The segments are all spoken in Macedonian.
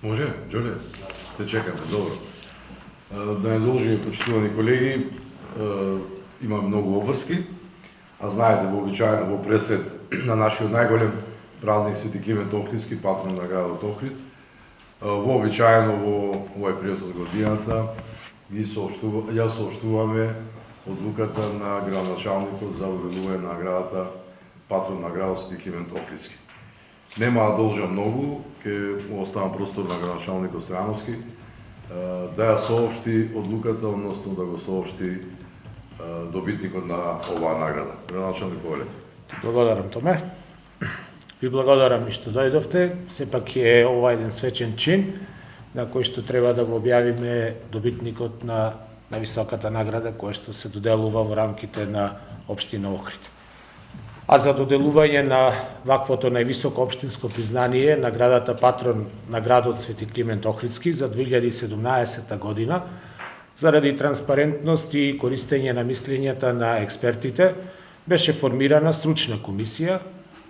Може, Джоле, те чекаме, добро. Да не должи, почитувани колеги, има многу обврски, а знаете, вообичаено во пресед на нашиот најголем празник Свети Климент Охридски, патрон на градот Охрид, вообичаено во овој период од годината ја соопштуваме одлуката на градоначалникот за објавување на наградата патрон на градот Свети Климент Охридски. Нема да должам многу, ќе оставам простор на градоначалникот Стојановски да ја соопшти одлуката, односно да го соопшти добитникот на оваа награда. Градоначалник, повелете. Благодарам, Томе. Ви благодарам и што дојдовте. Сепак е ова еден свечен чин на кој што треба да го објавиме добитникот на највисоката награда која што се доделува во рамките на општина Охрид. А за доделување на ваквото највисоко општинско признание, наградата патрон на градот Свети Климент Охридски за 2017 година, заради транспарентност и користење на мислењата на експертите, беше формирана стручна комисија,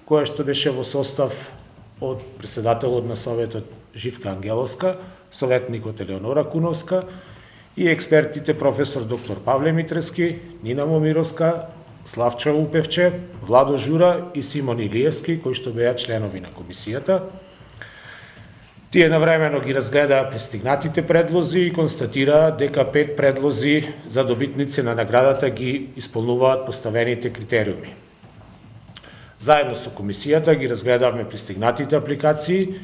која што беше во состав од председателот на Советот Живка Ангеловска, советникот Елеонора Куновска и експертите професор доктор Павле Митрески, Нина Момировска, Славчо Упевче, Владо Жура и Симон Илиевски, кои што беа членови на комисијата. Тие навремено ги разгледаа пристигнатите предлози и констатираа дека 5 предлози за добитници на наградата ги исполнуваат поставените критериуми. Заедно со комисијата ги разгледавме пристигнатите апликации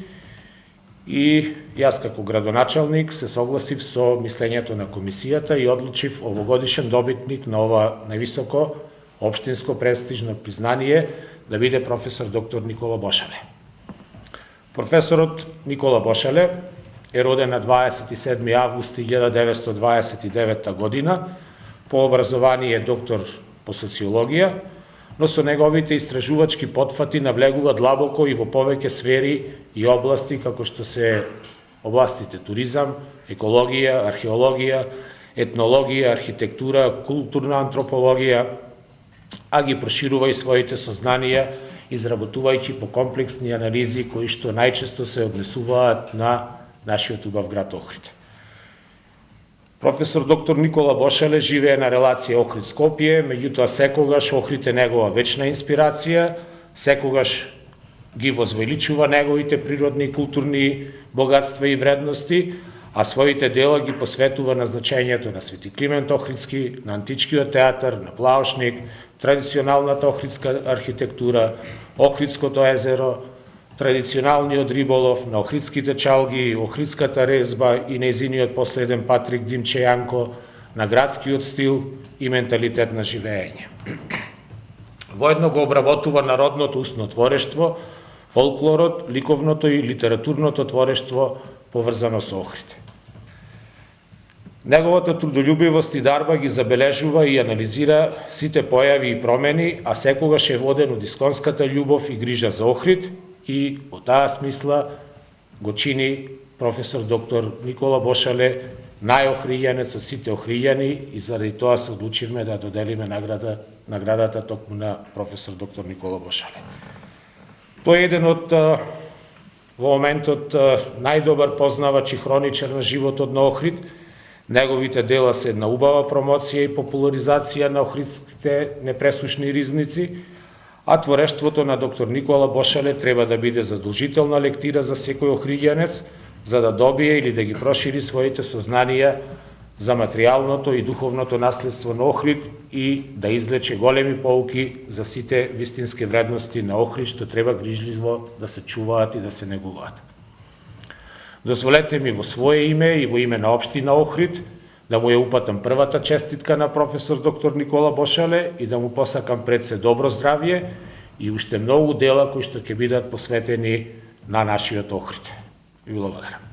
и јас како градоначалник се согласив со мислењето на комисијата и одлучив овогодишен добитник на ова највисоко општинско престижно признание да биде професор доктор Никола Бошале. Професорот Никола Бошале е роден на 27. август 1929 година, по образование е доктор по социологија, но со неговите истражувачки потфати навлегува длабоко и во повеќе сфери и области како што се областите туризам, екологија, археологија, етнологија, архитектура, културна антропологија, а ги проширува и своите сознанија, изработувајќи по комплексни анализи кои што најчесто се однесуваат на нашиот убав град Охрид. Професор доктор Никола Бошале живее на релација Охрид-Скопје, меѓутоа секогаш Охрид е негова вечна инспирација, секогаш ги возвеличува неговите природни и културни богатства и вредности, а своите дела ги посветува на значењето на Свети Климент Охридски, на античкиот театар, на Плаошник, традиционалната охридска архитектура, Охридското езеро, традиционалниот риболов, на охридските чалги, охридската резба и нејзиниот последен патрик Димче Јанко, на градскиот стил и менталитет на живење. Воедно го обработува народното устно творештво, фолклорот, ликовното и литературното творештво поврзано со Охрид. Неговата трудолюбивост и дарба ги забележува и анализира сите појави и промени, а секогаш е воден од исконската љубов и грижа за Охрид и во таа смисла го чини професор доктор Никола Бошале најохријанец од сите охријани и заради тоа се одлучивме да доделиме наградата токму на професор доктор Никола Бошале. Тој е еден од во моментот најдобар познавач и хроничар на животот на Охрид. Неговите дела се една убава промоција и популаризација на охридските непресушни ризници, а творештвото на доктор Никола Бошале треба да биде задолжителна лектира за секој охријанец, за да добие или да ги прошири своите сознанија за материјалното и духовното наследство на Охрид и да излече големи поуки за сите вистински вредности на Охрид, што треба грижливо да се чуваат и да се негуваат. Дозволете ми во свое име и во име на општина Охрид да му ја упатам првата честитка на професор доктор Никола Бошале и да му посакам пред се добро здравје и уште многу дела кои што ќе бидат посветени на нашиот Охрид. Ви благодарам.